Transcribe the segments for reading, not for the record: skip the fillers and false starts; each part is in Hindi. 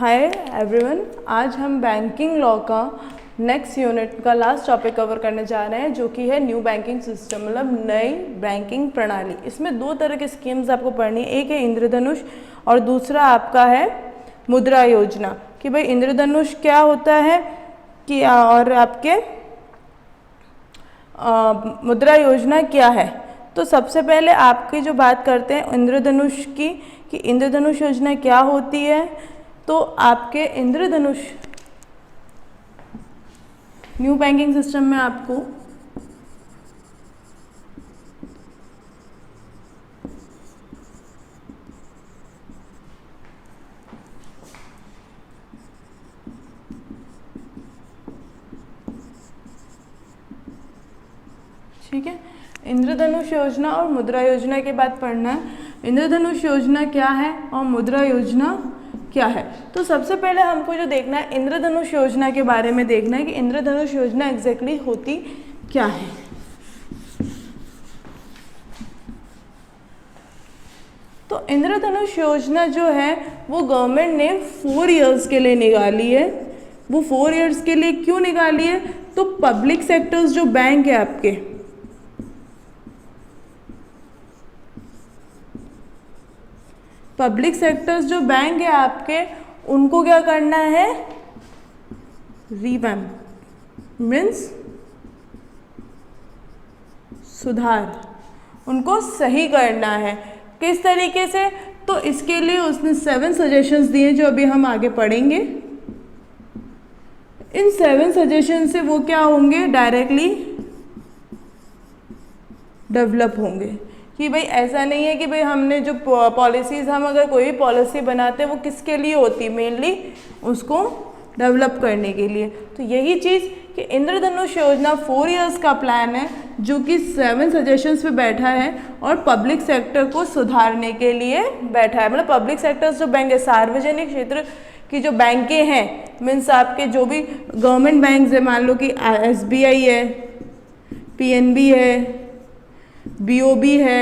हाय एवरीवन, आज हम बैंकिंग लॉ का नेक्स्ट यूनिट का लास्ट टॉपिक कवर करने जा रहे हैं, जो कि है न्यू बैंकिंग सिस्टम, मतलब नई बैंकिंग प्रणाली। इसमें दो तरह के स्कीम्स आपको पढ़नी है, एक है इंद्रधनुष और दूसरा आपका है मुद्रा योजना। कि भाई इंद्रधनुष क्या होता है कि और आपके मुद्रा योजना क्या है। तो सबसे पहले आपकी जो बात करते हैं इंद्रधनुष की, कि इंद्रधनुष योजना क्या होती है। तो आपके इंद्रधनुष न्यू बैंकिंग सिस्टम में आपको ठीक है, इंद्रधनुष योजना और मुद्रा योजना के बाद पढ़ना है इंद्रधनुष योजना क्या है और मुद्रा योजना क्या है। तो सबसे पहले हमको जो देखना है इंद्रधनुष योजना के बारे में देखना है कि इंद्रधनुष योजना एग्जैक्टली होती क्या है। तो इंद्रधनुष योजना जो है वो गवर्नमेंट ने 4 इयर्स के लिए निकाली है। वो 4 इयर्स के लिए क्यों निकाली है? तो पब्लिक सेक्टर्स जो बैंक है आपके, पब्लिक सेक्टर्स जो बैंक है आपके, उनको क्या करना है? रिवैम्प मीन्स सुधार, उनको सही करना है। किस तरीके से? तो इसके लिए उसने 7 सजेशंस दिए जो अभी हम आगे पढ़ेंगे। इन 7 सजेशन से वो क्या होंगे? डायरेक्टली डेवलप होंगे। कि भाई ऐसा नहीं है कि भाई हमने जो पॉलिसीज़, हम अगर कोई भी पॉलिसी बनाते हैं वो किसके लिए होती है? मेनली उसको डेवलप करने के लिए। तो यही चीज़ कि इंद्रधनुष योजना 4 इयर्स का प्लान है जो कि 7 सजेशंस पे बैठा है और पब्लिक सेक्टर को सुधारने के लिए बैठा है। मतलब पब्लिक सेक्टर्स जो बैंक है, सार्वजनिक क्षेत्र की जो बैंकें हैं, मीन्स आपके जो भी गवर्नमेंट बैंक्स है, मान लो कि SBI है, PNB है, BOB है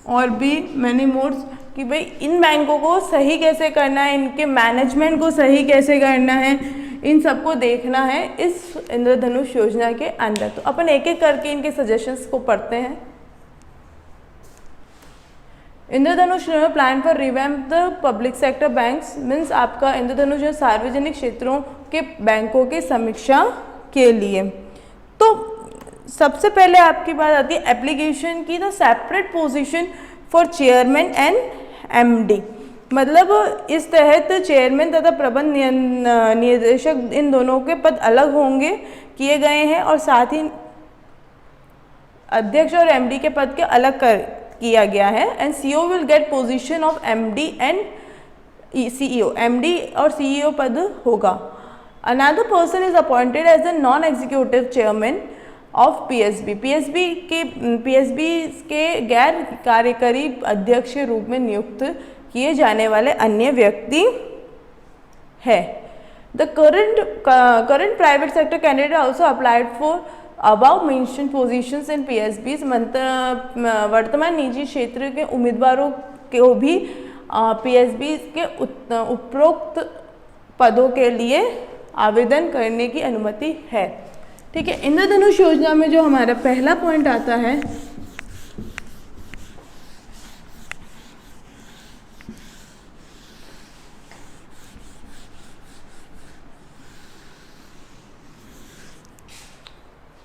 और भी मैनी मोड्स, कि भाई इन बैंकों को सही कैसे करना है, इनके मैनेजमेंट को सही कैसे करना है, इन सबको देखना है इस इंद्रधनुष योजना के अंदर। तो अपन एक एक करके इनके सजेशंस को पढ़ते हैं। Indradhanush plan for revamp the public sector banks, means आपका इंद्रधनुष जो सार्वजनिक क्षेत्रों के बैंकों की समीक्षा के लिए। तो सबसे पहले आपकी बात आती है एप्लीकेशन की। The separate position for chairman and MD, मतलब इस तहत चेयरमैन तथा प्रबंध निदेशक, इन दोनों के पद अलग होंगे किए गए हैं और साथ ही अध्यक्ष और MD के पद के अलग किया गया है। And CEO will get position of MD and CEO, MD और CEO पद होगा। Another person is appointed as the non executive chairman of PSB, PSB के गैर कार्यकारी अध्यक्ष के रूप में नियुक्त किए जाने वाले अन्य व्यक्ति है। The current private sector candidate also applied for above mention positions in PSB, वर्तमान निजी क्षेत्र के उम्मीदवारों को भी PSB के उपरोक्त पदों के लिए आवेदन करने की अनुमति है। ठीक है, इंद्रधनुष योजना में जो हमारा पहला पॉइंट आता है,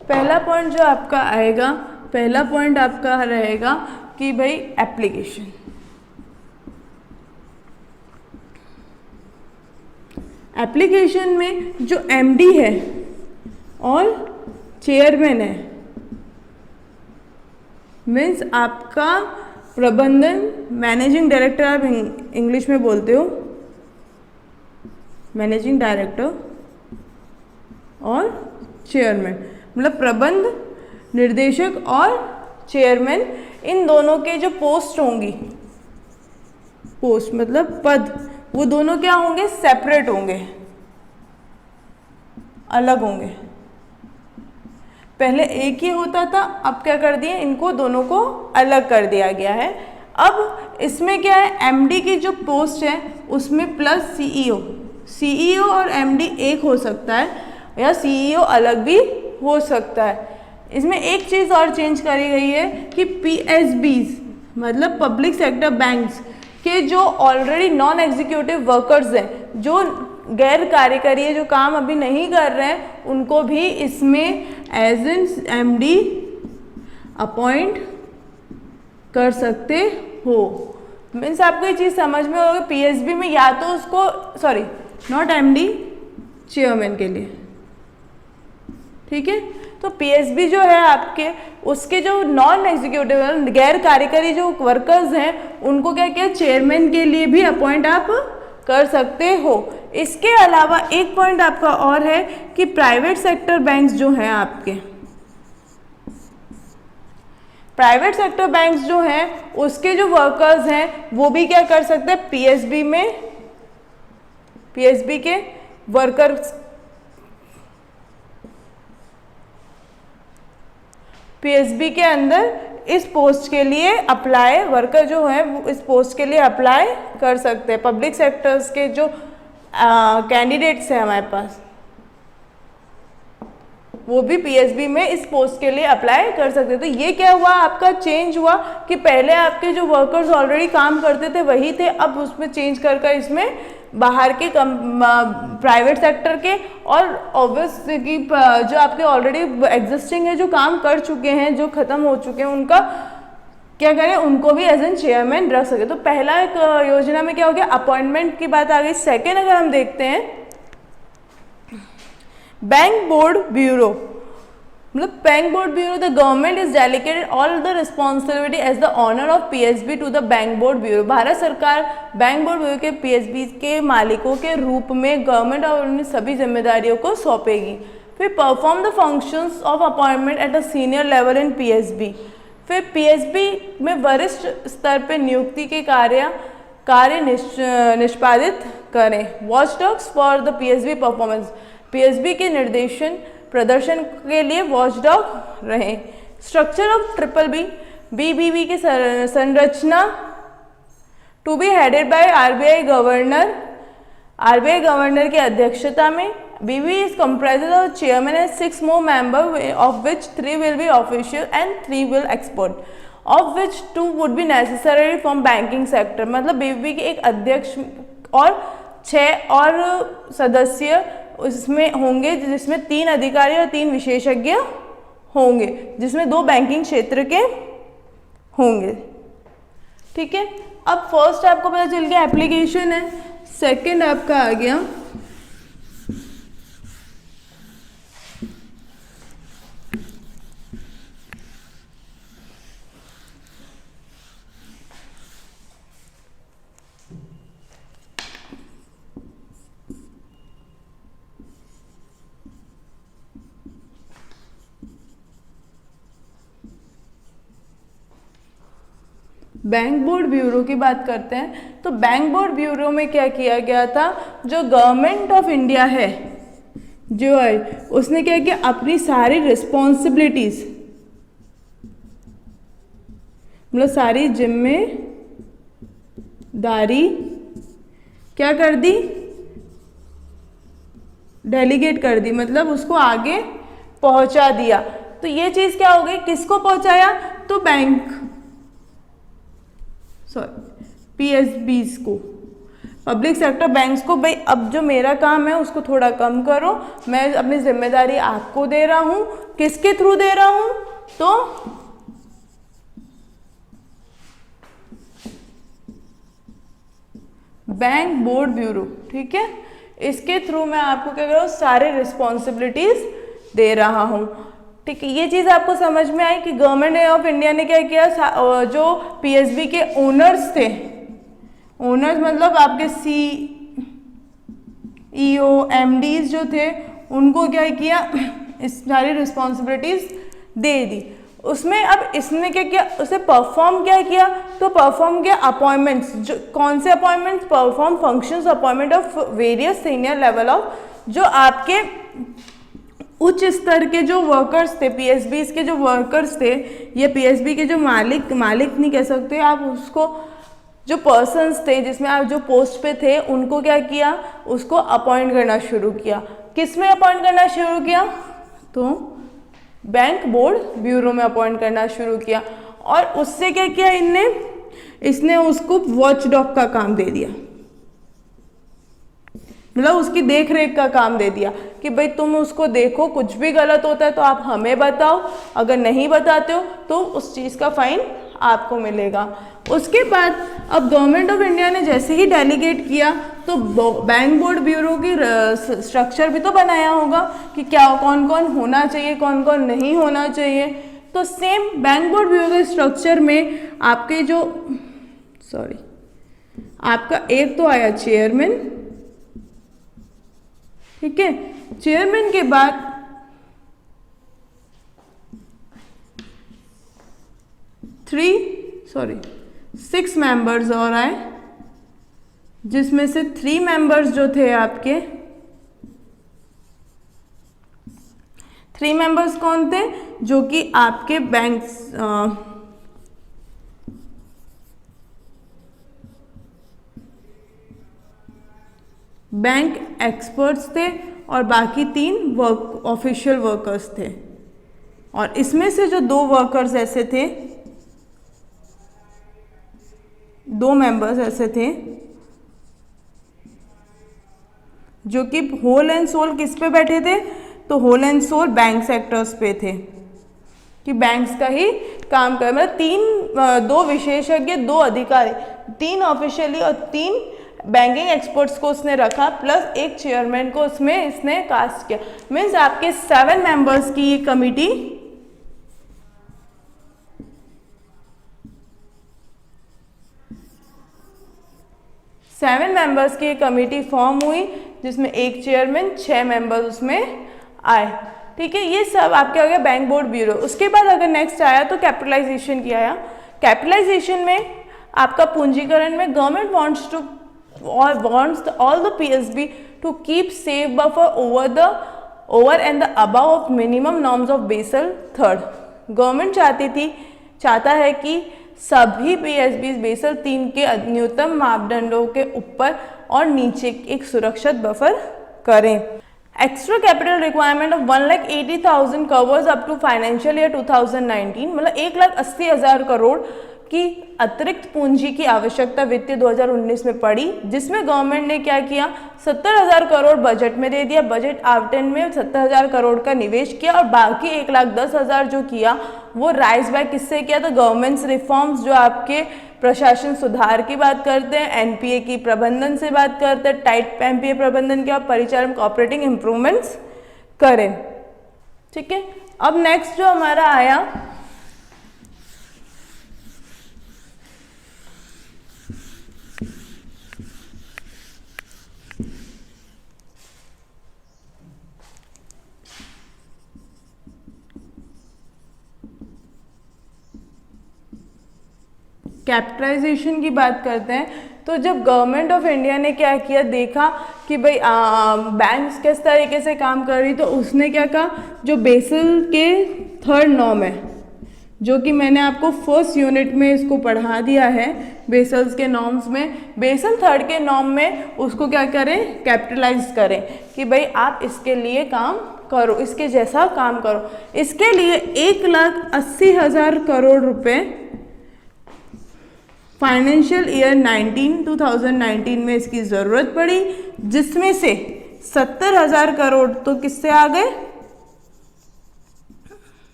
पहला पॉइंट जो आपका आएगा, पहला पॉइंट आपका रहेगा कि भाई एप्लीकेशन। एप्लीकेशन में जो MD है और चेयरमैन है, मीन्स आपका प्रबंधन, मैनेजिंग डायरेक्टर आप इंग्लिश में बोलते हो, मैनेजिंग डायरेक्टर और चेयरमैन, मतलब प्रबंध निर्देशक और चेयरमैन, इन दोनों के जो पोस्ट होंगी, पोस्ट मतलब पद, वो दोनों क्या होंगे? सेपरेट होंगे, अलग होंगे। पहले एक ही होता था, अब क्या कर दिया? इनको दोनों को अलग कर दिया गया है। अब इसमें क्या है, एमडी की जो पोस्ट है उसमें प्लस सीईओ, सीईओ और एमडी एक हो सकता है या सीईओ अलग भी हो सकता है। इसमें एक चीज़ और चेंज करी गई है कि पीएसबीज मतलब पब्लिक सेक्टर बैंक्स के जो ऑलरेडी नॉन एग्जीक्यूटिव वर्कर्स हैं, जो गैर कार्यकारी है, जो काम अभी नहीं कर रहे हैं, उनको भी इसमें एज एन एमडी अपॉइंट कर सकते हो। मीन्स आपको ये चीज़ समझ में होगा, पीएसबी में या तो उसको सॉरी नॉट एमडी चेयरमैन के लिए, ठीक है। तो पीएसबी जो है आपके, उसके जो नॉन एग्जीक्यूटिव गैर कार्यकारी जो वर्कर्स हैं उनको क्या किया, चेयरमैन के लिए भी अपॉइंट आप कर सकते हो। इसके अलावा एक पॉइंट आपका और है कि प्राइवेट सेक्टर बैंक्स जो हैं आपके, प्राइवेट सेक्टर बैंक्स जो हैं उसके जो वर्कर्स हैं वो भी क्या कर सकते हैं, पीएसबी में, पीएसबी के वर्कर्स, पीएसबी के अंदर इस पोस्ट के लिए अप्लाई, वर्कर जो है वो इस पोस्ट के लिए अप्लाई कर सकते हैं। पब्लिक सेक्टर्स के जो कैंडिडेट्स हैं हमारे पास, वो भी पीएसबी में इस पोस्ट के लिए अप्लाई कर सकते हैं। तो ये क्या हुआ, आपका चेंज हुआ कि पहले आपके जो वर्कर्स ऑलरेडी काम करते थे वही थे, अब उसमें चेंज कर इसमें बाहर के प्राइवेट सेक्टर के और ऑब्वियस की जो आपके ऑलरेडी एग्जिस्टिंग है, जो काम कर चुके हैं, जो ख़त्म हो चुके हैं, उनका क्या करें, उनको भी एज एन चेयरमैन रख सके। तो पहला एक योजना में क्या हो गया, अपॉइंटमेंट की बात आ गई। सेकेंड अगर हम देखते हैं बैंक बोर्ड ब्यूरो, मतलब bank board bureau, the government is delegated all the responsibility as the owner of PSB to the bank board bureau. भारत सरकार बैंक बोर्ड ब्यूरो के पीएसबी के मालिकों के रूप में गवर्नमेंट और उन सभी जिम्मेदारियों को सौंपेगी। फिर perform the functions of appointment at a senior level in PSB. फिर पीएसबी में वरिष्ठ स्तर पर नियुक्ति के कार्य निष्पादित करें। Watchdogs for the PSB performance, PSB के निर्देशन प्रदर्शन के लिए वॉचडॉग रहे। Structure of triple B, BBB की संरचना to be headed by RBI governor, RBI governor की अध्यक्षता में। BB is comprises of chairman and 6 more members of which 3 will be official and 3 will expert, of which 2 would be necessary from banking sector। मतलब बीबी के एक अध्यक्ष और 6 और सदस्य उसमें होंगे, जिसमें 3 अधिकारी और 3 विशेषज्ञ होंगे, जिसमें 2 बैंकिंग क्षेत्र के होंगे, ठीक है। अब फर्स्ट आपको पता चल गया एप्लीकेशन है, सेकंड आपका आ गया बैंक बोर्ड ब्यूरो की बात करते हैं। तो बैंक बोर्ड ब्यूरो में क्या किया गया था, जो गवर्नमेंट ऑफ इंडिया है जो है उसने क्या किया, अपनी सारी रिस्पॉन्सिबिलिटीज, मतलब सारी जिम्मेदारी क्या कर दी, डेलीगेट कर दी, मतलब उसको आगे पहुंचा दिया। तो ये चीज क्या हो गई, किसको पहुंचाया, तो बैंक पीएसबीज को, पब्लिक सेक्टर बैंक्स को, भाई अब जो मेरा काम है उसको थोड़ा कम करो, मैं अपनी जिम्मेदारी आपको दे रहा हूं। किसके थ्रू दे रहा हूं, तो बैंक बोर्ड ब्यूरो, ठीक है। इसके थ्रू मैं आपको क्या कर रहा हूं, सारे रिस्पॉन्सिबिलिटीज दे रहा हूं, ठीक है। ये चीज़ आपको समझ में आई कि गवर्नमेंट ऑफ इंडिया ने क्या किया, जो पीएसबी के ओनर्स थे, ओनर्स मतलब आपके सीईओ एमडीज जो थे, उनको क्या किया, इस सारी रिस्पॉन्सिबिलिटीज दे दी। उसमें अब इसने क्या किया, उसे परफॉर्म क्या किया, तो परफॉर्म किया अपॉइंटमेंट्स, जो कौन से appointments, perform functions appointment of various senior level of, जो आपके उच्च स्तर के जो वर्कर्स थे, पीएसबीज के जो वर्कर्स थे, या पीएसबी के जो मालिक नहीं कह सकते आप उसको, जो पर्सन्स थे जिसमें आप जो पोस्ट पे थे, उनको क्या किया, उसको अपॉइंट करना शुरू किया। किस में अपॉइंट करना शुरू किया? तो बैंक बोर्ड ब्यूरो में अपॉइंट करना शुरू किया। और उससे क्या किया इसने उसको वॉचडॉग का काम दे दिया, मतलब उसकी देख रेख का काम दे दिया कि भाई तुम उसको देखो, कुछ भी गलत होता है तो आप हमें बताओ, अगर नहीं बताते हो तो उस चीज़ का फाइन आपको मिलेगा। उसके बाद अब गवर्नमेंट ऑफ इंडिया ने जैसे ही डेलीगेट किया तो बैंक बोर्ड ब्यूरो की स्ट्रक्चर भी तो बनाया होगा कि क्या कौन कौन होना चाहिए, कौन कौन नहीं होना चाहिए। तो सेम बैंक बोर्ड ब्यूरो के स्ट्रक्चर में आपके जो आपका एक तो आया चेयरमैन, ठीक है, चेयरमैन के बाद 6 मेंबर्स और आए, जिसमें से 3 मेंबर्स जो थे आपके, 3 मेंबर्स कौन थे? जो कि आपके बैंक एक्सपर्ट्स थे और बाकी 3 ऑफिशियल वर्कर्स थे। और इसमें से जो 2 वर्कर्स ऐसे थे, 2 मेंबर्स ऐसे थे जो कि होल एंड सोल किस पे बैठे थे? तो whole and sole bank sectors पे थे कि बैंक्स का ही काम कर, मतलब 2 विशेषज्ञ, 2 अधिकारी, 3 ऑफिशियली और 3 बैंकिंग एक्सपर्ट्स को उसने रखा, प्लस एक चेयरमैन को उसमें इसने कास्ट किया। मीन्स आपके 7 मेंबर्स की ये कमिटी, 7 मेंबर्स की कमेटी फॉर्म हुई, जिसमें एक चेयरमैन, 6 मेंबर्स उसमें आए। ठीक है, ये सब आपके हो गया बैंक बोर्ड ब्यूरो। उसके बाद अगर नेक्स्ट आया तो कैपिटलाइजेशन की आया। कैपिटलाइजेशन में आपका पूंजीकरण में government wants all the PSB to keep safe buffer over and the above of minimum norms of Basel III। Government चाहता है कि सभी PSB बेसल 3 के न्यूनतम मापदंडों के ऊपर और नीचे एक सुरक्षित बफर करें। Extra capital requirement of 1,80,000 covers up to financial year 2019, मतलब 1,80,000 करोड़ की अतिरिक्त पूंजी की आवश्यकता वित्तीय 2019 में पड़ी, जिसमें गवर्नमेंट ने क्या किया, 70,000 करोड़ बजट में दे दिया। बजट आवंटन में 70,000 करोड़ का निवेश किया और बाकी 1,10,000 जो किया वो राइज बैक किससे किया? तो गवर्नमेंट्स रिफॉर्म्स, जो आपके प्रशासन सुधार की बात करते हैं, एनपीए की प्रबंधन से बात करते हैं, टाइट एनपीए प्रबंधन के और परिचालन ऑपरेटिंग इंप्रूवमेंट्स करें। ठीक है, अब नेक्स्ट जो हमारा आया कैपिटलाइजेशन की बात करते हैं। तो जब गवर्नमेंट ऑफ इंडिया ने क्या किया, देखा कि भाई बैंक्स किस तरीके से काम कर रही, तो उसने क्या कहा, जो बेसल के 3rd नॉर्म है, जो कि मैंने आपको फर्स्ट यूनिट में इसको पढ़ा दिया है, बेसल्स के नॉर्म्स में, बेसल 3rd के नॉर्म में उसको क्या करें, कैपिटलाइज करें कि भाई आप इसके लिए काम करो, इसके जैसा काम करो। इसके लिए 1,80,000 करोड़ रुपए फाइनेंशियल ईयर 2019 में इसकी ज़रूरत पड़ी, जिसमें से 70,000 करोड़ तो किससे आ गए,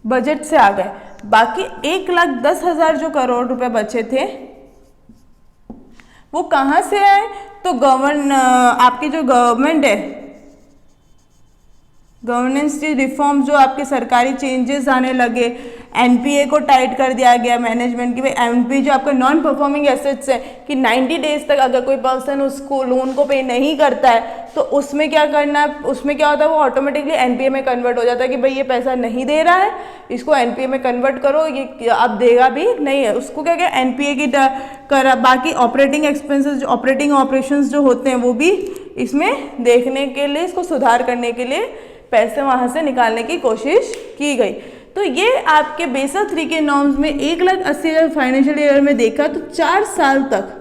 बजट से आ गए। बाकी 1,10,000 जो करोड़ रुपए बचे थे वो कहाँ से आए? तो आपकी जो गवर्नमेंट है, गवर्नेंस की रिफॉर्म, जो आपके सरकारी चेंजेस आने लगे, एनपीए को टाइट कर दिया गया मैनेजमेंट की। एनपीए जो आपका नॉन परफॉर्मिंग एसेट्स है कि 90 डेज तक अगर कोई पर्सन उसको लोन को पे नहीं करता है तो उसमें क्या करना, उसमें क्या होता है, वो ऑटोमेटिकली एनपीए में कन्वर्ट हो जाता है कि भाई ये पैसा नहीं दे रहा है, इसको एनपीए में कन्वर्ट करो, ये अब देगा भी नहीं है, उसको क्या क्या एनपीए की बाकी ऑपरेटिंग एक्सपेंसेस, ऑपरेटिंग ऑपरेशंस जो होते हैं वो भी इसमें देखने के लिए, इसको सुधार करने के लिए पैसे वहाँ से निकालने की कोशिश की गई। तो ये आपके बेसल 3 के नॉर्म्स में 1,80,000 फाइनेंशियल ईयर में देखा तो 4 साल तक,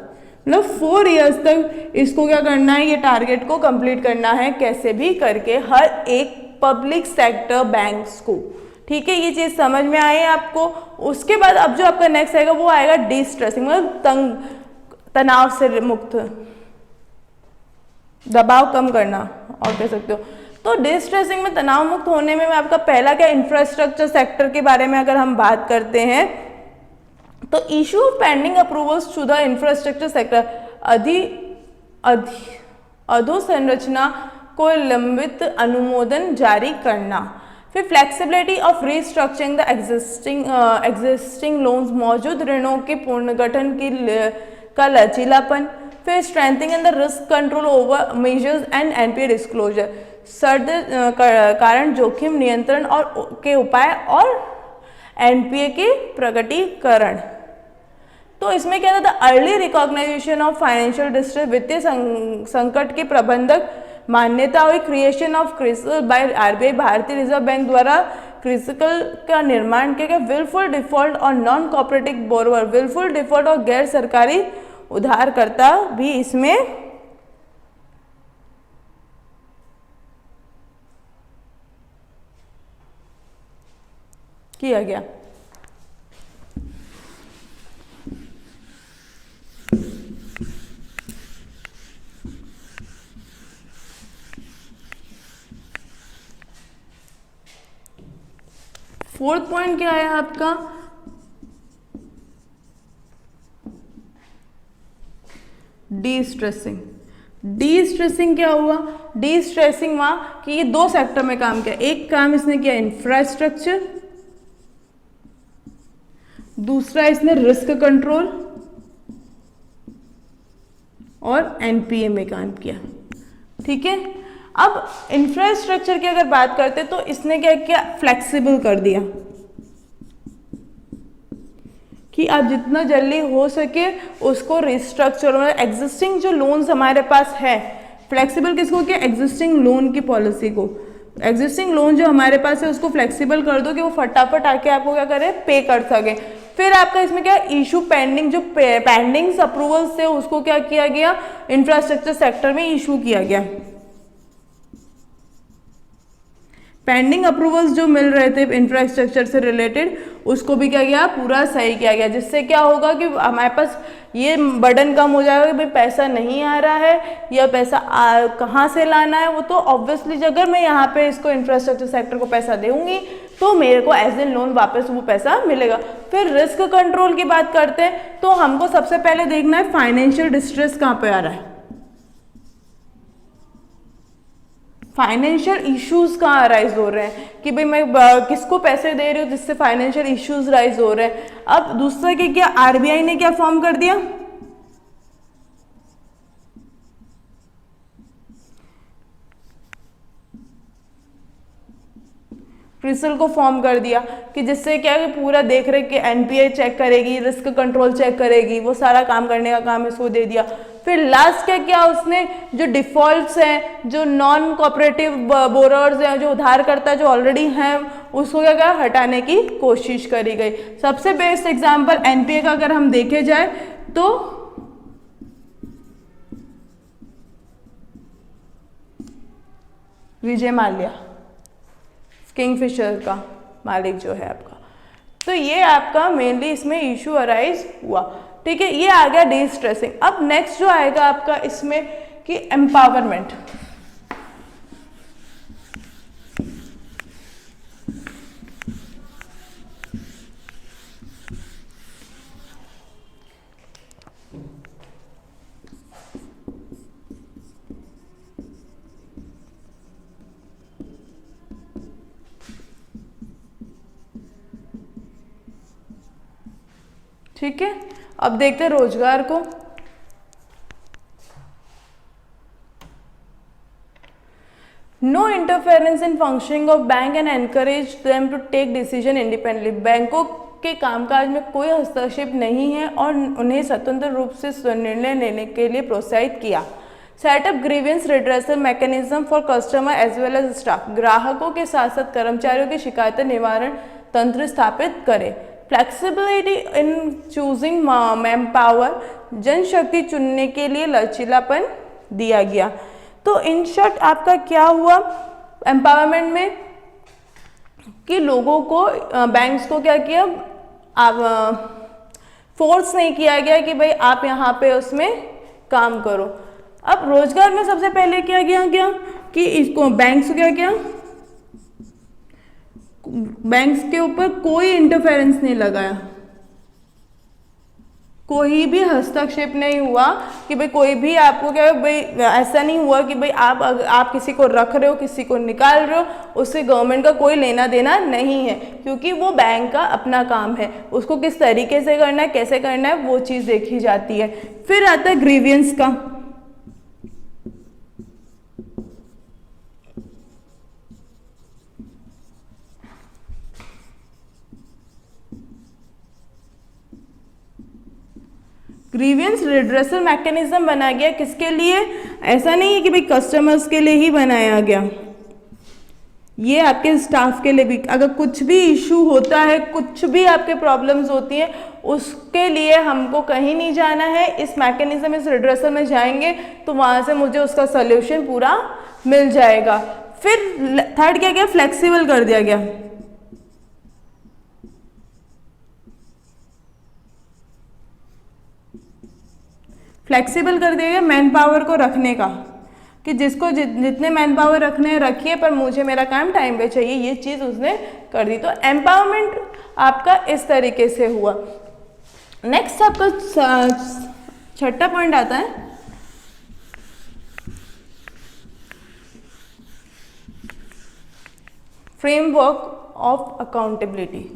मतलब 4 इयर्स तक इसको क्या करना है, ये टारगेट को कंप्लीट करना है कैसे भी करके हर एक पब्लिक सेक्टर बैंक्स को। ठीक है, ये चीज़ समझ में आई आपको। उसके बाद अब जो आपका नेक्स्ट आएगा वो आएगा डिस्ट्रेसिंग, मतलब तनाव से मुक्त, दबाव कम करना और कह सकते हो। तो डिस्ट्रेसिंग में तनाव मुक्त होने में आपका पहला क्या, इंफ्रास्ट्रक्चर सेक्टर के बारे में अगर हम बात करते हैं तो issue of pending approvals to the infrastructure sector, अधोसंरचना को लंबित अनुमोदन जारी करना। फिर flexibility of restructuring the existing loans, मौजूद ऋणों के पुनर्गठन का लचीलापन। फिर strengthening in the risk control over measures and NPA disclosure, सर्द कारण जोखिम नियंत्रण और के उपाय और एनपीए के प्रकटीकरण। तो इसमें क्या था, early recognization of financial distress, वित्तीय संकट के प्रबंधक मान्यता हुई, creation of CRISIL by RBI, भारतीय रिजर्व बैंक द्वारा क्रिसिकल का निर्माण किया गया। विलफुल डिफॉल्ट और non cooperative borrower, wilful default और गैर सरकारी उधारकर्ता भी इसमें किया गया। फोर्थ पॉइंट क्या है आपका, डी-स्ट्रेसिंग। डी-स्ट्रेसिंग क्या हुआ, डी-स्ट्रेसिंग हुआ कि ये 2 सेक्टर में काम किया। एक काम इसने किया इंफ्रास्ट्रक्चर, दूसरा इसने रिस्क कंट्रोल और एनपीए में काम किया। ठीक है, अब इंफ्रास्ट्रक्चर की अगर बात करते तो इसने क्या किया, फ्लेक्सिबल कर दिया कि आप जितना जल्दी हो सके उसको रिस्ट्रक्चर, मतलब एग्जिस्टिंग जो लोन्स हमारे पास है, फ्लेक्सिबल किसको किया, एग्जिस्टिंग लोन की पॉलिसी को, एग्जिस्टिंग लोन जो हमारे पास है उसको फ्लेक्सिबल कर दो कि वो फटाफट आके आपको क्या करे, पे कर सके। फिर आपका इसमें क्या, इशू पेंडिंग, जो पेंडिंग अप्रूवल्स थे उसको क्या किया गया, इंफ्रास्ट्रक्चर सेक्टर में इशू किया गया। पेंडिंग अप्रूवल्स जो मिल रहे थे इंफ्रास्ट्रक्चर से रिलेटेड उसको भी क्या गया, पूरा सही किया गया, जिससे क्या होगा कि हमारे पास ये बर्डन कम हो जाएगा कि भाई पैसा नहीं आ रहा है या पैसा कहाँ से लाना है। वो तो ऑब्वियसली अगर मैं यहाँ पे इसको इंफ्रास्ट्रक्चर सेक्टर को पैसा दूंगी तो मेरे को एज एन लोन वापस वो पैसा मिलेगा। फिर रिस्क कंट्रोल की बात करते हैं तो हमको सबसे पहले देखना है फाइनेंशियल डिस्ट्रेस कहाँ पे आ रहा है, फाइनेंशियल इश्यूज कहाँ राइज हो रहे हैं कि भाई मैं किसको पैसे दे रही हूँ जिससे फाइनेंशियल इश्यूज राइज हो रहे हैं। अब दूसरा कि क्या, आरबीआई ने क्या फॉर्म कर दिया, क्रिसिल को फॉर्म कर दिया कि जिससे क्या है पूरा देख रहे कि एनपीए चेक करेगी, रिस्क कंट्रोल चेक करेगी, वो सारा काम करने का काम इसको दे दिया। फिर लास्ट क्या किया उसने, जो डिफॉल्ट्स हैं, जो नॉन कोऑपरेटिव बोरोअर्स हैं, जो उधारकर्ता जो ऑलरेडी हैं, उसको क्या किया, हटाने की कोशिश करी गई। सबसे बेस्ट एग्जाम्पल एनपीए का अगर हम देखे जाए तो विजय माल्या, किंगफिशर का मालिक जो है आपका, तो ये आपका मेनली इसमें इशू अराइज हुआ। ठीक है, ये आ गया डिस्ट्रेसिंग। अब नेक्स्ट जो आएगा आपका इसमें कि एम्पावरमेंट। ठीक है, अब देखते हैं रोजगार को। No interference in functioning of bank and encourage them to take decision independently. बैंकों के कामकाज में कोई हस्तक्षेप नहीं है और उन्हें स्वतंत्र रूप से निर्णय लेने के लिए प्रोत्साहित किया। Setup grievance redressal mechanism for customer as well as staff, ग्राहकों के साथ साथ कर्मचारियों की शिकायत निवारण तंत्र स्थापित करें। Flexibility in choosing man power, जनशक्ति चुनने के लिए लचीलापन दिया गया। तो इन शॉर्ट आपका क्या हुआ एम्पावरमेंट में कि लोगों को बैंक्स को क्या किया, आप फोर्स नहीं किया गया कि भाई आप यहाँ पे उसमें काम करो। अब रोजगार में सबसे पहले क्या किया गया कि इसको बैंक्स को क्या किया, बैंक्स के ऊपर कोई इंटरफेरेंस नहीं लगाया, कोई भी हस्तक्षेप नहीं हुआ कि भाई कोई भी आपको क्या भाई ऐसा नहीं हुआ कि भाई आप किसी को रख रहे हो किसी को निकाल रहे हो, उससे गवर्नमेंट का कोई लेना देना नहीं है, क्योंकि वो बैंक का अपना काम है, उसको किस तरीके से करना है कैसे करना है वो चीज़ देखी जाती है। फिर आता है ग्रीवियंस का। ग्रीवियंस रिड्रेसल मैकेनिज्म बनाया गया किसके लिए, ऐसा नहीं है कि भाई कस्टमर्स के लिए ही बनाया गया, ये आपके स्टाफ के लिए भी, अगर कुछ भी इशू होता है कुछ भी आपके प्रॉब्लम्स होती हैं उसके लिए हमको कहीं नहीं जाना है, इस मैकेनिज्म इस रिड्रेसल में जाएंगे तो वहाँ से मुझे उसका सोल्यूशन पूरा मिल जाएगा। फिर थर्ड क्या गया, फ्लेक्सिबल कर दिया गया। फ्लेक्सिबल कर दिया गया मैन पावर को रखने का, कि जिसको जितने मैन पावर रखने हैं रखिए पर मुझे मेरा काम टाइम पे चाहिए, ये चीज़ उसने कर दी। तो एम्पावरमेंट आपका इस तरीके से हुआ। नेक्स्ट आपका छठा पॉइंट आता है फ्रेमवर्क ऑफ अकाउंटेबिलिटी।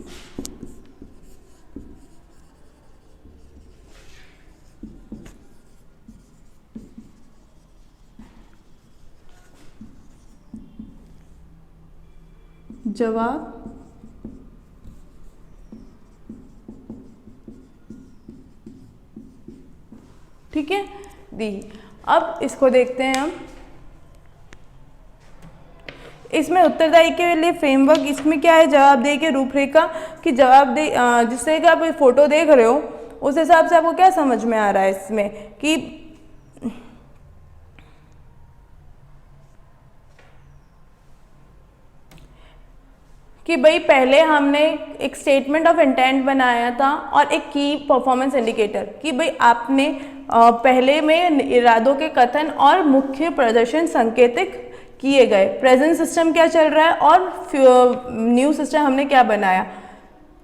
जवाब ठीक है दी। अब इसको देखते हैं हम, इसमें उत्तरदायी के लिए फ्रेमवर्क, इसमें क्या है जवाबदेही की रूपरेखा, कि जवाबदेही जिससे कि आप फोटो देख रहे हो उस हिसाब से आपको क्या समझ में आ रहा है इसमें कि भाई पहले हमने एक स्टेटमेंट ऑफ इंटेंट बनाया था और एक की परफॉर्मेंस इंडिकेटर, कि भाई आपने पहले में इरादों के कथन और मुख्य प्रदर्शन संकेतित किए गए, प्रेजेंट सिस्टम क्या चल रहा है और न्यू सिस्टम हमने क्या बनाया।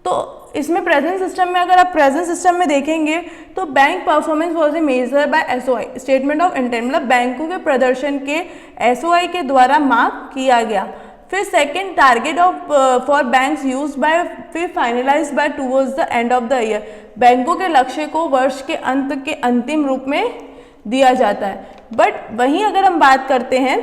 तो इसमें प्रेजेंट सिस्टम में अगर आप प्रेजेंट सिस्टम में देखेंगे तो bank performance was a measure by SOI, statement of intent, मतलब बैंकों के प्रदर्शन के एसओआई के द्वारा माप किया गया। फिर second target of for banks used by, फिर finalised by towards the end of the year, बैंकों के लक्ष्य को वर्ष के अंत के अंतिम रूप में दिया जाता है। बट वहीं अगर हम बात करते हैं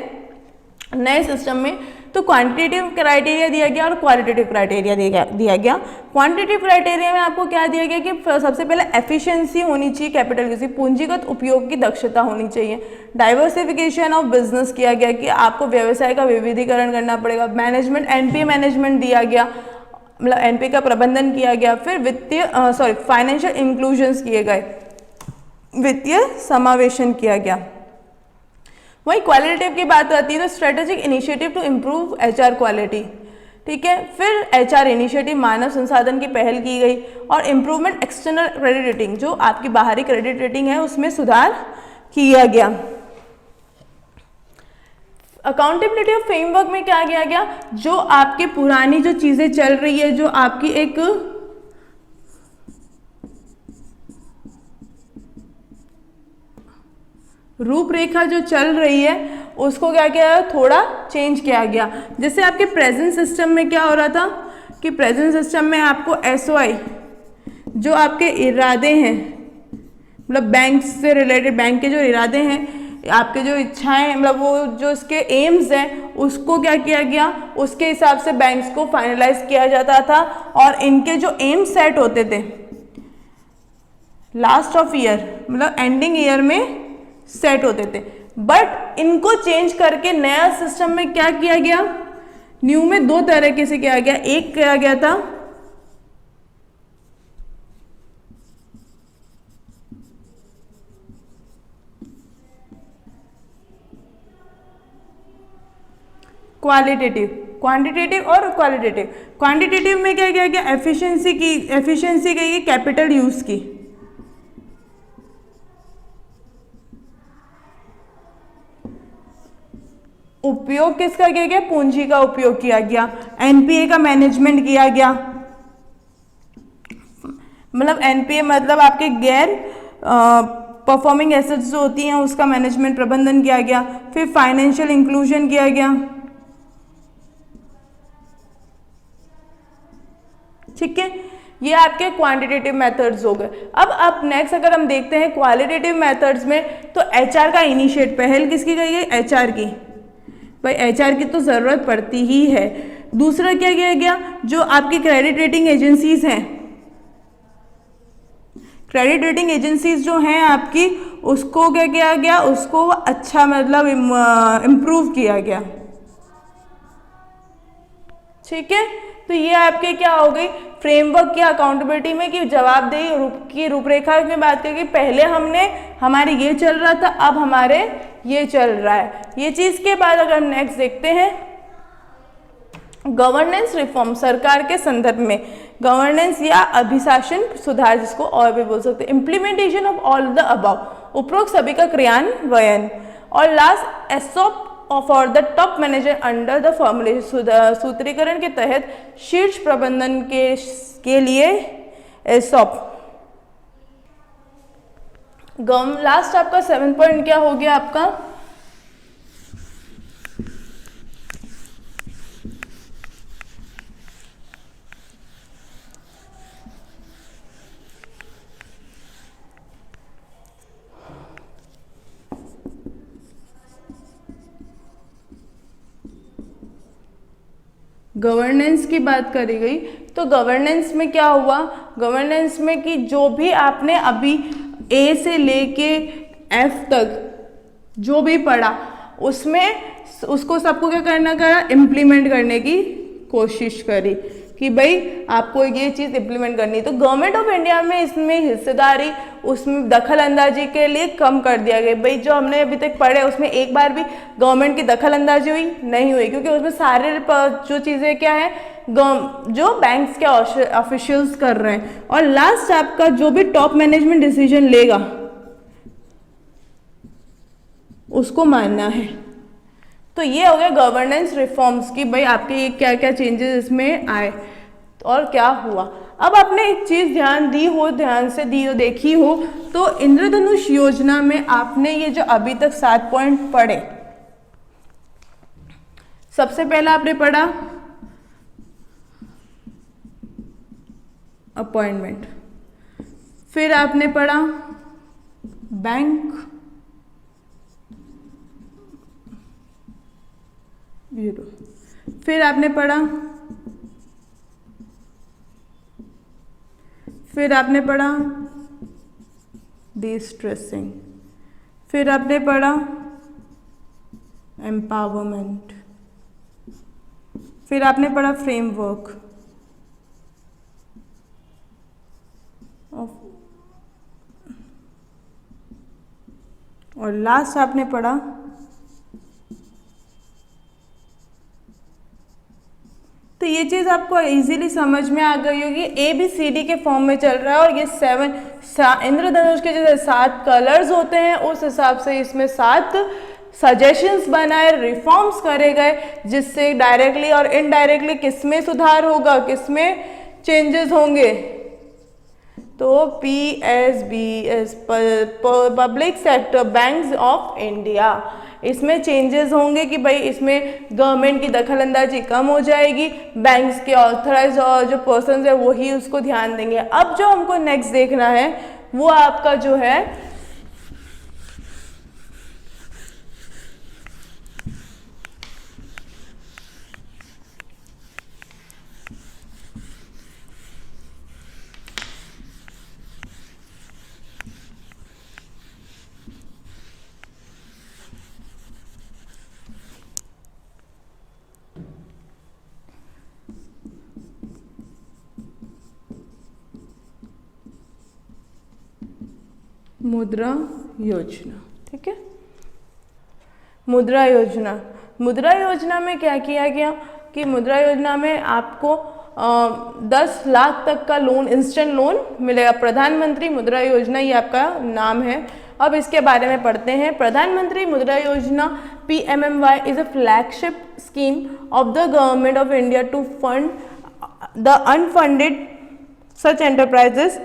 नए सिस्टम में तो क्वांटिटेटिव क्राइटेरिया दिया गया और क्वालिटेटिव क्राइटेरिया दिया गया। क्वांटिटेटिव क्राइटेरिया में आपको क्या दिया गया कि सबसे पहले एफिशिएंसी होनी चाहिए, कैपिटल की पूंजीगत उपयोग की दक्षता होनी चाहिए। डाइवर्सिफिकेशन ऑफ बिजनेस किया गया कि आपको व्यवसाय का विविधीकरण करना पड़ेगा। मैनेजमेंट एनपीए मैनेजमेंट दिया गया, मतलब एनपीए का प्रबंधन किया गया। फिर वित्तीय फाइनेंशियल इंक्लूजन्स किए गए, वित्तीय समावेशन किया गया। वही क्वालिटेटिव की बात आती है तो strategic initiative to improve HR quality, ठीक है। फिर एचआर इनिशिएटिव, मानव संसाधन की पहल की गई और इम्प्रूवमेंट एक्सटर्नल क्रेडिट रेटिंग, जो आपकी बाहरी क्रेडिट रेटिंग है उसमें सुधार किया गया। अकाउंटेबिलिटी ऑफ फ्रेमवर्क में क्या किया गया, जो आपके पुरानी जो चीजें चल रही है, जो आपकी एक रूपरेखा जो चल रही है उसको क्या किया गया, थोड़ा चेंज किया गया। जैसे आपके प्रेजेंट सिस्टम में क्या हो रहा था कि प्रेजेंट सिस्टम में आपको एसओआई, जो आपके इरादे हैं, मतलब बैंक से रिलेटेड, बैंक के जो इरादे हैं, आपके जो इच्छाएं, मतलब वो जो इसके एम्स हैं, उसको क्या किया गया, उसके हिसाब से बैंक्स को फाइनलाइज किया जाता था। और इनके जो एम सेट होते थे लास्ट ऑफ ईयर, मतलब एंडिंग ईयर में सेट होते थे। बट इनको चेंज करके नया सिस्टम में क्या किया गया, न्यू में दो तरीके से किया गया। एक किया गया था क्वालिटेटिव, क्वांटिटेटिव और क्वालिटेटिव। क्वांटिटेटिव में क्या किया गया, एफिशिएंसी की कैपिटल यूज की, उपयोग किसका किया गया, पूंजी का उपयोग किया गया। एनपीए का मैनेजमेंट किया गया, मतलब एनपीए मतलब आपके गैर परफॉर्मिंग एसेट्स जो होती हैं उसका मैनेजमेंट प्रबंधन किया गया। फिर फाइनेंशियल इंक्लूजन किया गया, ठीक है। ये आपके क्वांटिटेटिव मेथड्स हो गए। अब नेक्स्ट अगर हम देखते हैं क्वालिटेटिव मेथड्स में, तो एचआर का इनिशिएट, पहल किसकी गई है, एचआर की। भाई एचआर की तो जरूरत पड़ती ही है। दूसरा क्या किया गया, जो आपकी क्रेडिट रेटिंग एजेंसीज हैं, क्रेडिट रेटिंग एजेंसीज जो हैं आपकी, उसको क्या किया गया, उसको अच्छा मतलब इम्प्रूव किया गया, ठीक है। तो ये आपके क्या हो गई, फ्रेमवर्क की अकाउंटेबिलिटी में कि जवाबदेही की रूपरेखा की बात करेंगे। पहले हमारे ये चल रहा था, अब हमारे ये चल रहा है। ये चीज के बाद अगर नेक्स्ट देखते हैं गवर्नेंस रिफॉर्म, सरकार के संदर्भ में गवर्नेंस या अभिशासन सुधार, जिसको और भी बोल सकते हैं, implementation of all the above, उपरोक्त सभी का क्रियान्वयन। और last SOP for the top manager under the formulation, सूत्रीकरण के तहत शीर्ष प्रबंधन के लिए एसओप। लास्ट आपका 7 पॉइंट क्या हो गया आपका, गवर्नेंस की बात करी गई। तो गवर्नेंस में क्या हुआ, गवर्नेंस में कि जो भी आपने अभी ए से लेके एफ तक जो भी पढ़ा, उसमें उसको सबको क्या करना करा, इम्प्लीमेंट करने की कोशिश करी कि भाई आपको ये चीज़ इम्प्लीमेंट करनी। तो गवर्नमेंट ऑफ इंडिया में इसमें हिस्सेदारी, उसमें दखल अंदाजी के लिए कम कर दिया गया। भाई जो हमने अभी तक पढ़े उसमें एक बार भी गवर्नमेंट की दखल अंदाजी हुई नहीं हुई, क्योंकि उसमें सारे जो चीज़ें क्या है जो बैंक्स के ऑफिशियल्स कर रहे हैं। और लास्ट आपका जो भी टॉप मैनेजमेंट डिसीजन लेगा उसको मानना है। तो ये हो गया गवर्नेंस रिफॉर्म्स की, भाई आपके क्या क्या चेंजेस इसमें आए और क्या हुआ। अब आपने एक चीज ध्यान से देखी हो, तो इंद्रधनुष योजना में आपने ये जो अभी तक 7 पॉइंट पढ़े, सबसे पहला आपने पढ़ा अपॉइंटमेंट, फिर आपने पढ़ा बैंक ब्यूरो, फिर आपने पढ़ा डिस्ट्रेसिंग, फिर आपने पढ़ा एम्पावरमेंट, फिर आपने पढ़ा फ्रेमवर्क और लास्ट आपने पढ़ा तो ये चीज़ आपको इजीली समझ में आ गई होगी। ABCD के फॉर्म में चल रहा है और ये 7 इंद्रधनुष के जैसे 7 कलर्स होते हैं, उस हिसाब से इसमें 7 सजेशंस बनाए, रिफॉर्म्स करे गए, जिससे डायरेक्टली और इनडायरेक्टली किसमें सुधार होगा, किसमें चेंजेस होंगे। तो PSBS public sector banks of India, इसमें चेंजेस होंगे कि भाई इसमें गवर्नमेंट की दखल अंदाजी कम हो जाएगी, बैंक्स के ऑथराइज और जो पर्सन है वही उसको ध्यान देंगे। अब जो हमको नेक्स्ट देखना है वो आपका जो है मुद्रा योजना, ठीक है। मुद्रा योजना, मुद्रा योजना में क्या किया गया कि मुद्रा योजना में आपको 10 लाख तक का लोन, इंस्टेंट लोन मिलेगा। प्रधानमंत्री मुद्रा योजना ये आपका नाम है। अब इसके बारे में पढ़ते हैं। प्रधानमंत्री Mudra Yojana PMMY is a flagship scheme of the government of India to fund the unfunded such enterprises.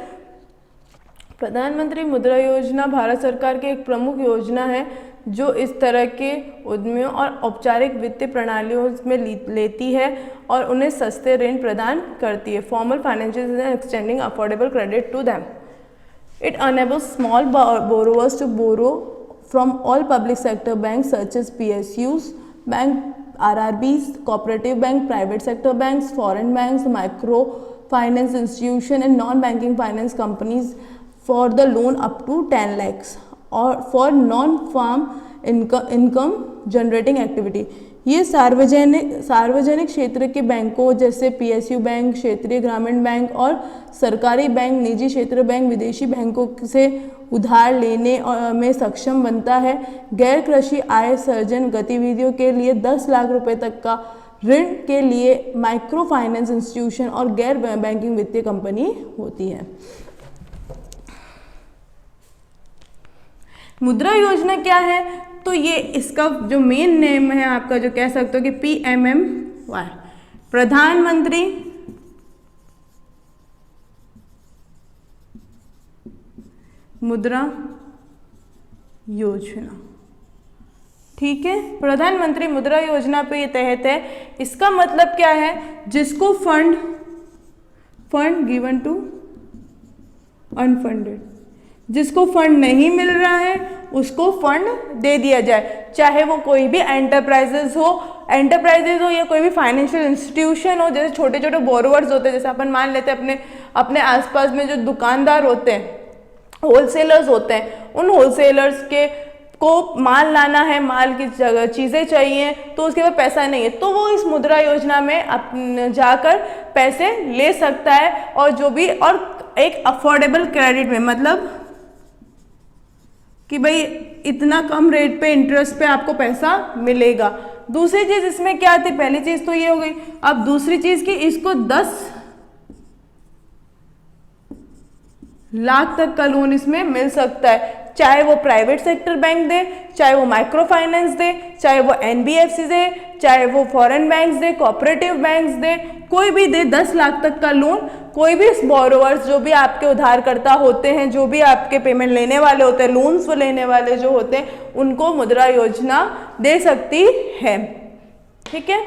Pradhanmantri Mudra योजना भारत सरकार की एक प्रमुख योजना है जो इस तरह के उद्यमियों और औपचारिक वित्तीय प्रणालियों में लेती है और उन्हें सस्ते ऋण प्रदान करती है। Formal financial extending affordable credit to them. It enables small borrowers to borrow from all public sector banks such as PSUs, bank, RRBs, cooperative bank, private sector banks, foreign banks, microfinance institution and non-banking finance companies for the loan up to 10 lakhs or for non-farm income generating activity। ये सार्वजनिक क्षेत्र के बैंकों जैसे PSU बैंक, क्षेत्रीय ग्रामीण बैंक और सरकारी बैंक, निजी क्षेत्र बैंक, विदेशी बैंकों से उधार लेने में सक्षम बनता है। गैर कृषि आय सर्जन गतिविधियों के लिए 10 लाख रुपए तक का ऋण के लिए माइक्रो फाइनेंस इंस्टीट्यूशन और गैर बैंकिंग वित्तीय कंपनी होती है। मुद्रा योजना क्या है? तो ये इसका जो मेन नेम है आपका, जो कह सकते हो कि PMMY, प्रधानमंत्री मुद्रा योजना, ठीक है। प्रधानमंत्री मुद्रा योजना पे ये तहत है। इसका मतलब क्या है? जिसको फंड गिवन टू अनफंडेड, जिसको फंड नहीं मिल रहा है उसको फंड दे दिया जाए, चाहे वो कोई भी एंटरप्राइजेज हो या कोई भी फाइनेंशियल इंस्टीट्यूशन हो। जैसे छोटे छोटे बोरोवर्स होते हैं, जैसे अपन मान लेते हैं अपने आसपास में जो दुकानदार होते हैं, होलसेलर्स होते हैं, उन होलसेलर्स को माल लाना है, माल की चीज़ें चाहिए, तो उसके पास पैसा नहीं है, तो वो इस मुद्रा योजना में जाकर पैसे ले सकता है। और जो भी, और एक अफोर्डेबल क्रेडिट में, मतलब कि भाई इतना कम रेट पे, इंटरेस्ट पे आपको पैसा मिलेगा। दूसरी चीज इसमें क्या आती है? पहली चीज तो ये हो गई। अब दूसरी चीज कि इसको 10 लाख तक का लोन इसमें मिल सकता है, चाहे वो प्राइवेट सेक्टर बैंक दे, चाहे वो माइक्रो फाइनेंस दे, चाहे वो NBFC दे, चाहे वो फॉरेन बैंक्स दे, कोऑपरेटिव बैंक्स दे, कोई भी दे 10 लाख तक का लोन। कोई भी बोरोवर्स जो भी आपके उधारकर्ता होते हैं, जो भी आपके पेमेंट लेने वाले होते हैं, लोन्स लेने वाले जो होते हैं, उनको मुद्रा योजना दे सकती है, ठीक है।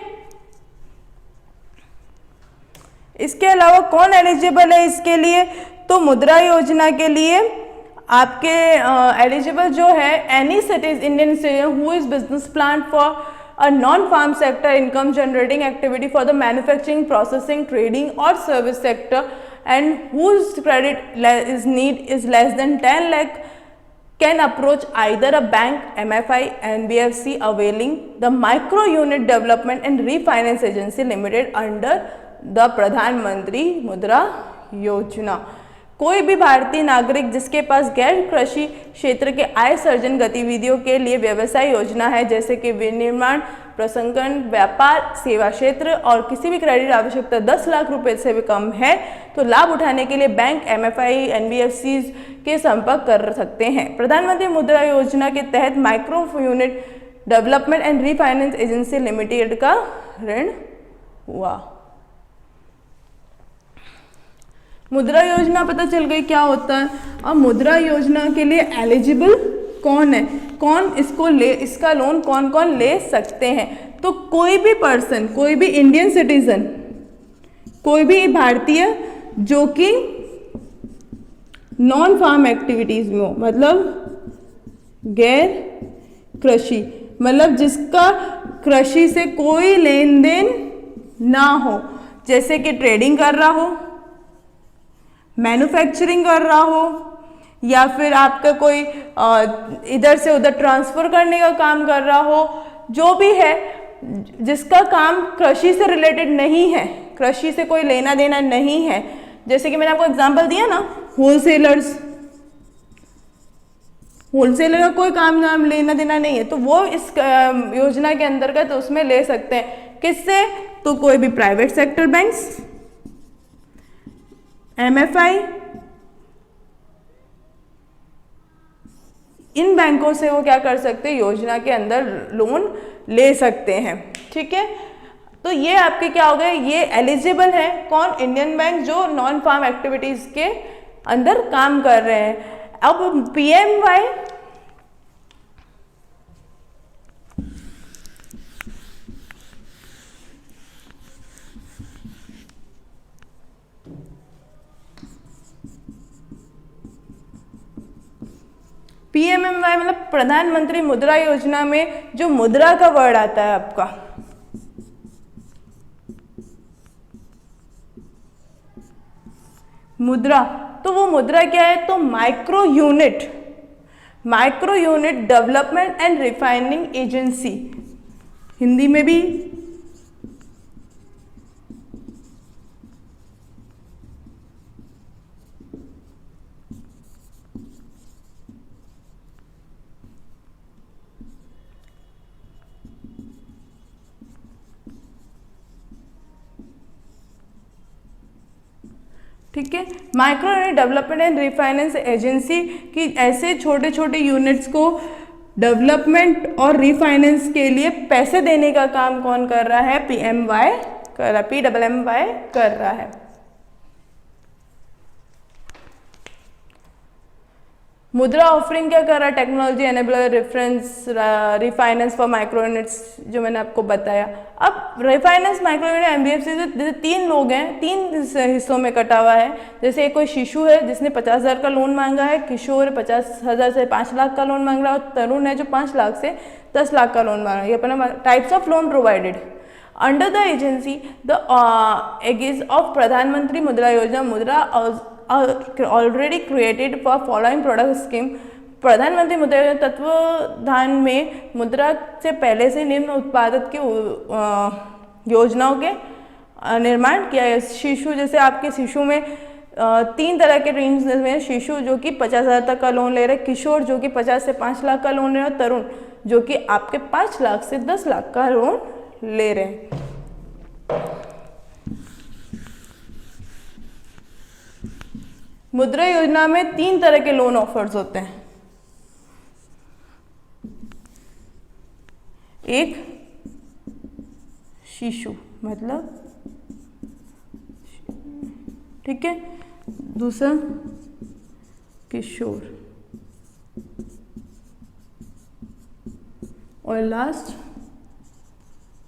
इसके अलावा कौन एलिजिबल है इसके लिए? तो मुद्रा योजना के लिए आपके एलिजिबल जो है, any Indian citizen who is business plan for a non-farm sector income generating activity for the manufacturing, processing, trading or service sector and whose credit is less than 10 lakh can approach either a bank, MFI, NBFC availing the micro unit development and refinance agency limited under the प्रधानमंत्री मुद्रा योजना। कोई भी भारतीय नागरिक जिसके पास गैर कृषि क्षेत्र के आय सर्जन गतिविधियों के लिए व्यवसाय योजना है, जैसे कि विनिर्माण, प्रसंस्करण, व्यापार, सेवा क्षेत्र और किसी भी क्रेडिट आवश्यकता 10 लाख रुपए से भी कम है, तो लाभ उठाने के लिए बैंक, MFI, NBFC के संपर्क कर सकते हैं। प्रधानमंत्री मुद्रा योजना के तहत micro unit development and refinance agency limited का ऋण हुआ। मुद्रा योजना पता चल गई क्या होता है। अब मुद्रा योजना के लिए एलिजिबल कौन है, कौन इसका लोन कौन कौन ले सकते हैं? तो कोई भी पर्सन, कोई भी इंडियन सिटीजन, कोई भी भारतीय जो कि नॉन फार्म एक्टिविटीज में हो, मतलब गैर कृषि, मतलब जिसका कृषि से कोई लेन देन ना हो, जैसे कि ट्रेडिंग कर रहा हो, मैन्युफैक्चरिंग कर रहा हो, या फिर आपका कोई इधर से उधर ट्रांसफर करने का काम कर रहा हो, जो भी है जिसका काम कृषि से रिलेटेड नहीं है, कृषि से कोई लेना देना नहीं है। जैसे कि मैंने आपको एग्जांपल दिया ना, होलसेलर्स, होलसेलर का कोई काम नाम लेना देना नहीं है, तो वो इस योजना के अंतर्गत उसमें ले सकते हैं। किससे? तो कोई भी प्राइवेट सेक्टर बैंक्स, MFI, इन बैंकों से वो क्या कर सकते हैं, योजना के अंदर लोन ले सकते हैं। ठीक है, तो ये आपके क्या हो गए, ये एलिजिबल है कौन, इंडियन बैंक जो नॉन फार्म एक्टिविटीज के अंदर काम कर रहे हैं। अब PMY PMMY मतलब प्रधानमंत्री मुद्रा योजना में जो मुद्रा का वर्ड आता है आपका, मुद्रा, तो वो मुद्रा क्या है, तो micro unit development and refining agency, Hindi में भी ठीक है, micro unit development and refinance agency की ऐसे छोटे छोटे यूनिट्स को डेवलपमेंट और रिफाइनेंस के लिए पैसे देने का काम कौन कर रहा है, PMY कर रहा है, PMMY कर रहा है। मुद्रा ऑफरिंग क्या कर रहा है, technology enabler, reference, refinance for micro units जो मैंने आपको बताया। अब रिफाइनेंस माइक्रो यूनिट MBFC से जैसे 3 लोग हैं, 3 हिस्सों में कटा हुआ है। जैसे कोई शिशु है जिसने 50,000 का लोन मांगा है, किशोर 50,000 से 5 लाख का लोन मांग रहा है, और तरुण है जो 5 लाख से 10 लाख का लोन मांग रहा है। ये अपना types of loan provided under the agency the Agassiz of प्रधानमंत्री मुद्रा योजना, मुद्रा already created for following product scheme. प्रधानमंत्री मुद्रा योजना तत्वाधान में मुद्रा से पहले से निम्न उत्पादक की योजनाओं के निर्माण किया है। शिशु, जैसे आपके शिशु में 3 तरह के रेंज में, शिशु जो कि 50,000 तक का लोन ले रहे, किशोर जो कि 50 से 5 लाख का लोन ले रहे, और तरुण जो कि आपके 5 लाख से 10 लाख का लोन ले रहे हैं। मुद्रा योजना में 3 तरह के लोन ऑफर्स होते हैं। एक शिशु मतलब, ठीक है, दूसरा किशोर, और लास्ट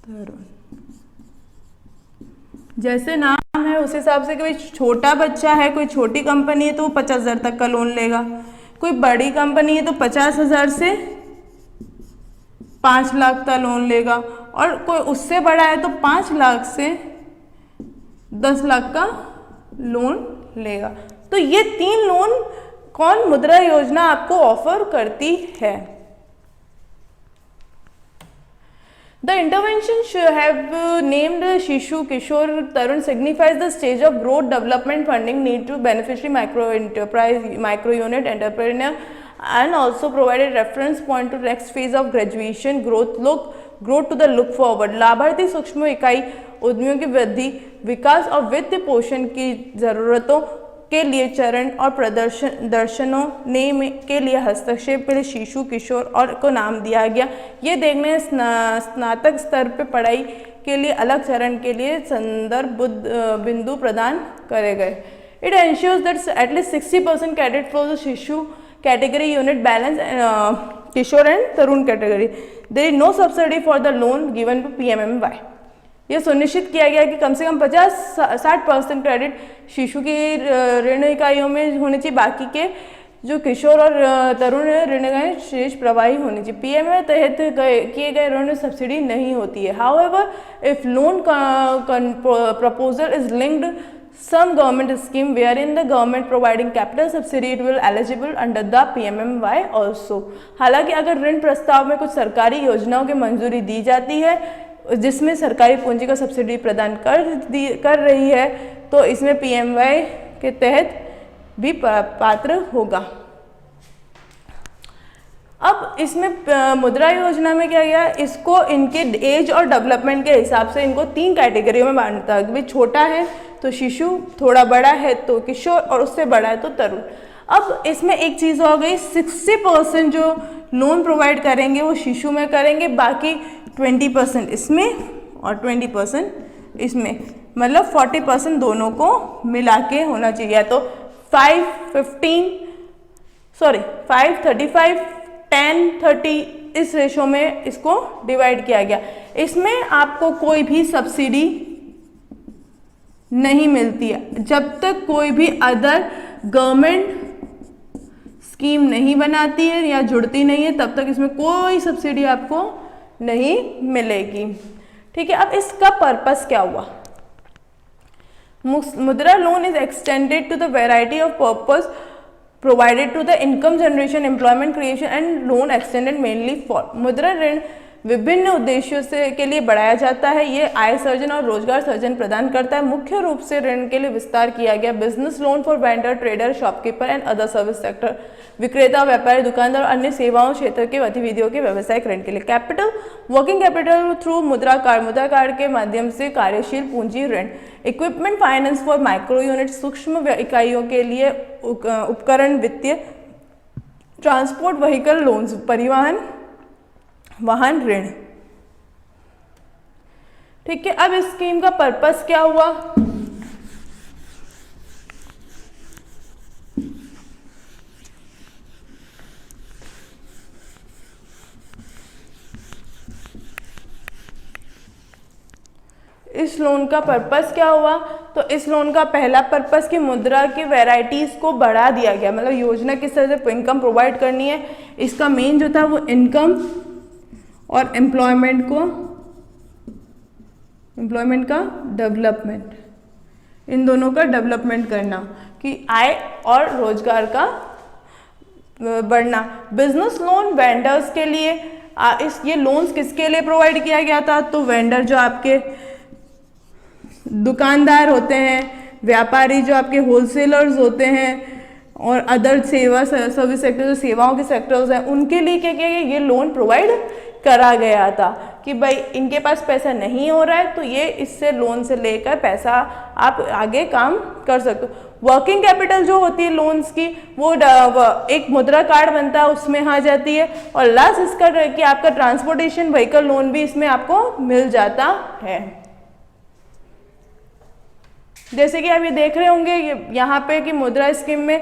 तरुण। जैसे नाम है उस हिसाब से, कोई छोटा बच्चा है, कोई छोटी कंपनी है तो वो 50,000 तक का लोन लेगा, कोई बड़ी कंपनी है तो 50,000 से 5 लाख का लोन लेगा, और कोई उससे बड़ा है तो 5 लाख से 10 लाख का लोन लेगा। तो ये 3 लोन कौन, मुद्रा योजना आपको ऑफर करती है। The intervention should have named Shishu, Kishore, Tarun signifies the stage of growth development funding need to beneficiary micro enterprise, micro unit entrepreneur, and also provided reference point to next phase of graduation growth to the look forward। लाभार्थी सूक्ष्म इकाई उद्यमियों की वृद्धि, विकास और वित्त पोषण की जरूरतों के लिए चरण और दर्शनों ने के लिए हस्तक्षेप के लिए शिशु, किशोर और को नाम दिया गया। ये देखने स्नातक स्तर पे पढ़ाई के लिए अलग चरण के लिए संदर्भ बिंदु प्रदान करे गए। It ensures that at least 60% credit for the Shishu category unit balance Kishor and Tarun category. There is no subsidy for the loan given to PMMY। यह सुनिश्चित किया गया कि कम से कम 50-60% क्रेडिट शिशु की ऋण इकाइयों में होनी चाहिए, बाकी के जो किशोर और तरुण ऋण इकाई शेष प्रवाही होनी चाहिए। PMMY तहत किए गए ऋण सब्सिडी नहीं होती है। However if loan proposal is linked some government scheme wherein the government providing capital subsidy it will eligible under the PMMY also। हालांकि अगर ऋण प्रस्ताव में कुछ सरकारी योजनाओं की मंजूरी दी जाती है जिसमें सरकारी पूंजी का सब्सिडी प्रदान कर रही है तो इसमें PMY के तहत भी पात्र होगा। अब इसमें मुद्रा योजना में क्या गया, इसको इनके एज और डेवलपमेंट के हिसाब से इनको 3 कैटेगरियों में बांटता है कि छोटा है तो शिशु, थोड़ा बड़ा है तो किशोर और उससे बड़ा है तो तरुण। अब इसमें एक चीज़ हो गई, 60% जो लोन प्रोवाइड करेंगे वो शिशु में करेंगे, बाकी 20% इसमें और 20% इसमें, मतलब 40% दोनों को मिला के होना चाहिए। तो 5-35 10-30 इस रेशो में इसको डिवाइड किया गया। इसमें आपको कोई भी सब्सिडी नहीं मिलती है जब तक कोई भी अदर गवर्नमेंट स्कीम नहीं बनाती है या जुड़ती नहीं है, तब तक इसमें कोई सब्सिडी आपको नहीं मिलेगी। ठीक है, अब इसका पर्पस क्या हुआ? Mudra loan is extended to the variety of purpose provided to the income generation, employment creation and loan extended mainly for। मुद्रा ऋण विभिन्न उद्देश्यों से के लिए बढ़ाया जाता है। ये आय सर्जन और रोजगार सर्जन प्रदान करता है। मुख्य रूप से ऋण के लिए विस्तार किया गया business loan for vendor, trader, shopkeeper and other service sector, विक्रेता, व्यापारी, दुकानदार और अन्य सेवाओं क्षेत्र के गतिविधियों के व्यावसायिक ऋण के लिए। कैपिटल, वर्किंग कैपिटल थ्रू मुद्रा कार्ड के माध्यम से कार्यशील पूंजी ऋण। Equipment finance for micro unit, सूक्ष्म इकाइयों के लिए उपकरण वित्तीय। ट्रांसपोर्ट व्हीकल लोन्स, परिवहन वाहन ऋण। ठीक है, अब इस स्कीम का पर्पस क्या हुआ? इस लोन का पर्पस क्या हुआ? तो इस लोन का पहला पर्पस कि मुद्रा की वैरायटीज को बढ़ा दिया गया, मतलब योजना किस तरह से इनकम प्रोवाइड करनी है, इसका मेन जो था वो इनकम और एम्प्लॉयमेंट का डेवलपमेंट, इन दोनों का डेवलपमेंट करना कि आय और रोजगार का बढ़ना। बिजनेस लोन वेंडर्स के लिए, ये लोन्स किसके लिए प्रोवाइड किया गया था? तो वेंडर जो आपके दुकानदार होते हैं, व्यापारी जो आपके होलसेलर्स होते हैं और अदर सेवा सर्विस सेक्टर जो सेवाओं के सेक्टर्स हैं, उनके लिए क्या किया गया? ये लोन प्रोवाइड करा गया था कि भाई इनके पास पैसा नहीं हो रहा है तो ये इससे लोन से लेकर पैसा आप आगे काम कर सकते हो। वर्किंग कैपिटल जो होती है लोन्स की, वो एक मुद्रा कार्ड बनता है उसमें आ जाती है। और लास्ट इसका कि आपका ट्रांसपोर्टेशन व्हीकल लोन भी इसमें आपको मिल जाता है। जैसे कि आप ये देख रहे होंगे यहाँ पे कि मुद्रा स्कीम में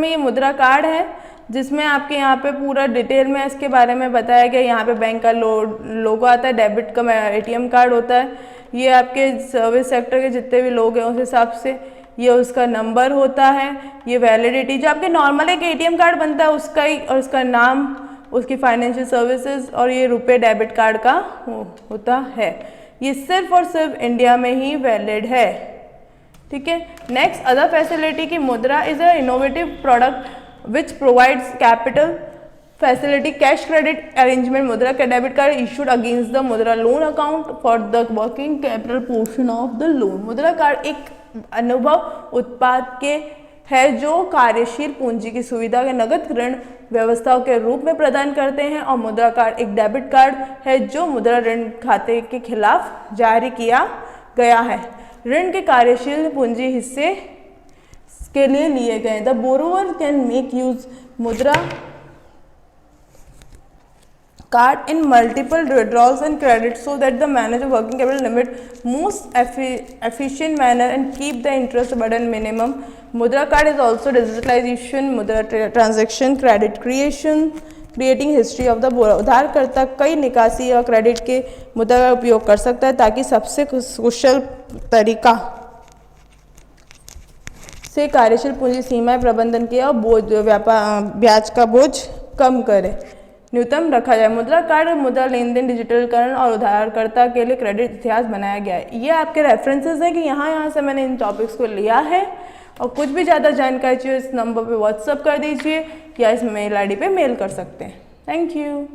ये मुद्रा कार्ड है जिसमें आपके यहाँ पे पूरा डिटेल में इसके बारे में बताया गया। यहाँ पे बैंक का लोगो आता है, डेबिट का एटीएम कार्ड होता है, ये आपके सर्विस सेक्टर के जितने भी लोग हैं उस हिसाब से ये उसका नंबर होता है। ये वैलिडिटी जो आपके नॉर्मल एक एटीएम कार्ड बनता है उसका ही, और उसका नाम, उसकी फाइनेंशियल सर्विसेज, और ये रुपए डेबिट कार्ड का होता है। ये सिर्फ और सिर्फ इंडिया में ही वैलिड है। ठीक है, नेक्स्ट अदर फैसिलिटी की Mudra is a innovative product which provides capital facility, cash credit arrangement. Mudra का debit card issued against the Mudra loan account for the working capital portion of the loan. Mudra card एक अनुभव उत्पाद के है जो कार्यशील पूंजी की सुविधा के नगद ऋण व्यवस्थाओं के रूप में प्रदान करते हैं। और मुद्रा कार्ड एक डेबिट कार्ड है जो मुद्रा ऋण खाते के खिलाफ जारी किया गया है। ऋण के कार्यशील पूंजी हिस्से के लिए लिए गए। The borrower can make use मुद्रा card in multiple withdrawals and credits so that the manager working capital limit most efficient manner and keep the interest burden minimum. Mudra card is also digitalization, mudra transaction, credit creating history of the borrower। उधारकर्ता कई निकासी और क्रेडिट के मुद्रा का उपयोग कर सकता है ताकि सबसे कुशल तरीका से कार्यशील पूंजी सीमाएं प्रबंधन किया और बोझ ब्याज का बोझ कम करे, न्यूनतम रखा जाए। मुद्रा कार्ड मुद्रा लेन देन डिजिटलीकरण और उधारकर्ता के लिए क्रेडिट इतिहास बनाया गया है। ये आपके रेफरेंसेस हैं कि यहाँ से मैंने इन टॉपिक्स को लिया है। और कुछ भी ज़्यादा जानकारी चाहिए इस नंबर पे व्हाट्सअप कर दीजिए या इस मेल आईडी पे मेल कर सकते हैं। Thank you.